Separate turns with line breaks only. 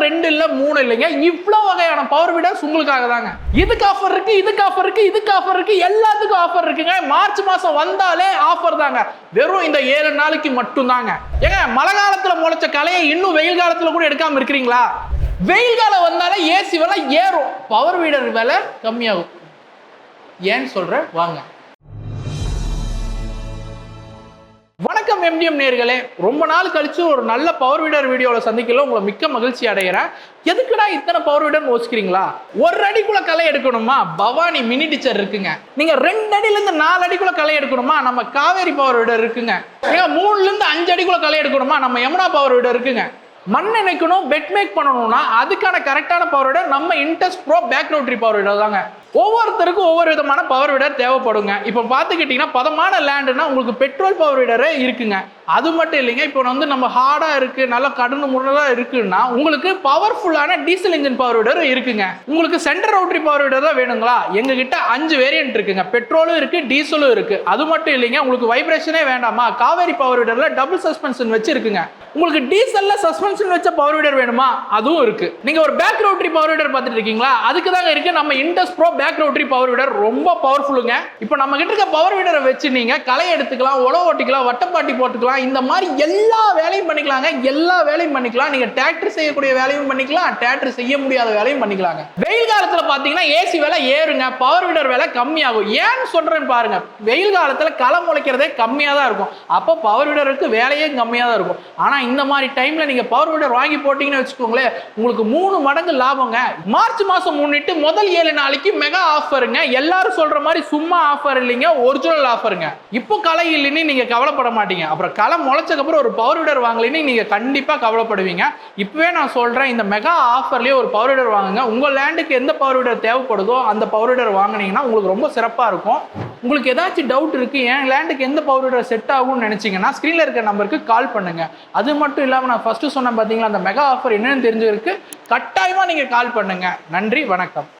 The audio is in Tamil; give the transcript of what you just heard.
2 இல்ல 3 இல்லைங்க, இவ்வளவு வகையான பவர் வீடர்ஸ் உங்களுக்காக தாங்க. இதுக்கு ஆஃபர் இருக்கு, இதுக்கு ஆஃபர் இருக்கு, இதுக்கு ஆஃபர் இருக்கு, எல்லாத்துக்கும் ஆஃபர் இருக்குங்க. மார்ச் மாசம் வந்தாலே ஆஃபர் தாங்க. வெறும் இந்த 7 நாளைக்கு மட்டும் தாங்க. ஏங்க மழை காலத்துல முளைச்ச கலையை இன்னும் வெயில் காலத்துல கூட எடுக்காம இருக்கிறீங்களா? வெயில் காலம் வந்தாலே ஏசி விலை ஏறும், பவர் வீடர் விலை கம்மியாகும். ஏன்னு சொல்றேன் வாங்க. வணக்கம் எம்டிஎம் நேயர்களே, ரொம்ப நாள் கழிச்சு ஒரு நல்ல பவர் வீடர் வீடியோல சந்திக்கல உங்களை மிக்க மகிழ்ச்சி அடைகிறேன். எதுக்குடா இத்தனை பவர் வீடர் யோசிக்கிறீங்களா? 1 அடிக்குள்ள களை எடுக்கணுமா? பவானி மினி டீச்சர் இருக்குங்க. நீங்க 2 அடியில இருந்து 4 அடிக்குள்ள களை எடுக்கணுமா? நம்ம காவேரி பவர் வீடர் இருக்குங்க. நீங்க 3ல இருந்து 5 அடிக்குள்ள களை எடுக்கணுமா? நம்ம யமுனா பவர் வீடர் இருக்குங்க. மண் நினைக்கணும், பெட் மேக் பண்ணணும்னா அதுக்கான கரெக்டான பவர் வீடர் நம்ம இன்டெஸ் pro pack rotary power weeder தாங்க. ஒவ்வொருத்தருக்கும் ஒவ்வொரு விதமான பவர் வீடர் தேவைப்படுங்க. இப்போ பார்த்துக்கிட்டிங்கன்னா பதமான லேண்டுனா உங்களுக்கு பெட்ரோல் பவர் வீடரே இருக்குங்க. அது மட்டும் இல்லைங்க, இப்போ வந்து நம்ம ஹார்டாக இருக்குது, நல்லா கடுன்னு முறையாக இருக்குன்னா உங்களுக்கு பவர்ஃபுல்லான டீசல் இன்ஜின் பவர் வீடர் இருக்குங்க. உங்களுக்கு சென்டர் ரோட்டரி பவர் வீடர் தான் வேணுங்களா? எங்ககிட்ட 5 வேரியன்ட் இருக்குங்க. பெட்ரோலும் இருக்குது, டீசலும் இருக்குது. அது மட்டும் இல்லைங்க, உங்களுக்கு வைப்ரேஷனே வேண்டாமா? காவேரி பவர் வீடரில் டபுள் சஸ்பென்ஷன் வச்சு இருக்குங்க. உங்களுக்கு டீசல்ல சஸ்பென்ஷன் வச்ச பவர் வீடர் வேணுமா? அதுவும் இருக்கு. நீங்க ஒரு பேக் ரோட்டரி பவர் வீடர் பார்த்துட்டு இருக்கீங்களா? அதுக்கு தாங்க இருக்கு நம்ம இன்டெஸ் pro pack rotary power weeder. ரொம்ப பவர்ஃபுல்லுங்க. இப்போ நம்ம கிட்ட இருக்க பவர் வீடரை வச்சு நீங்க களை எடுத்துக்கலாம், உழவு ஓட்டிக்கலாம், வட்டப்பாட்டி போட்டுக்கலாம், இந்த மாதிரி எல்லா வேலையும் பண்ணிக்கலாங்க. எல்லா வேலையும் பண்ணிக்கலாம். நீங்க டிராக்டர் செய்யக்கூடிய வேலையும் பண்ணிக்கலாம், டிராக்டர் செய்ய முடியாத வேலையும் பண்ணிக்கலாங்க. வெயில் காலத்துல பாத்தீங்கன்னா ஏசி விலை ஏறுங்க, பவர் வீடர் விலை கம்மியாகும். ஏன்னு சொல்றேன்னு பாருங்க. வெயில் காலத்துல களை முளைக்கிறதே கம்மியா தான் இருக்கும், அப்போ பவர் வீடருக்கு வேலையே கம்மியா தான் இருக்கும். ஆனா இந்த மாதிரி டைம்ல நீங்க பவர் வீடர் வாங்கி போட்டீங்கன்னு வச்சுக்கோங்களேன், உங்களுக்கு 3 மடங்கு லாபங்க. மார்ச் மாசம் முன்னிட்டு முதல் 7 நாளைக்கு மெகா ஆஃபருங்க. எல்லாரும் சொல்ற மாதிரி சும்மா ஆஃபர் இல்லைங்க, ஒரிஜினல் ஆஃபருங்க. இப்போ களை இல்லைன்னு நீங்க கவலைப்பட மாட்டீங்க. அப்புறம் களை முளைச்சதுக்கு அப்புறம் ஒரு பவர் வீடர் வாங்கலைன்னு நீங்க கண்டிப்பா கவலைப்படுவீங்க. இப்பவே நான் சொல்றேன், இந்த மெகா ஆஃபர்லயே ஒரு பவர் வீடர் வாங்குங்க. உங்க லேண்டுக்கு எந்த பவர் வீடர் தேவைப்படுதோ அந்த பவர் வீடர் வாங்கினீங்கன்னா உங்களுக்கு ரொம்ப சிறப்பா இருக்கும். உங்களுக்கு ஏதாச்சும் டவுட் இருக்கு, என் லேண்டுக்கு எந்த பவர் வீடர் செட் ஆகும்னு நினைச்சீங்கன்னா ஸ்கிரீன்ல இருக்க நம்பருக்கு கால் பண்ணுங்க. அது மட்டும் இல்லாமல் நான் ஃபர்ஸ்ட் சொன்னேன் பார்த்தீங்களா, அந்த மெகா ஆஃபர் என்னன்னு தெரிஞ்சிருக்கு, கட்டாயமா நீங்க கால் பண்ணுங்க. நன்றி, வணக்கம்.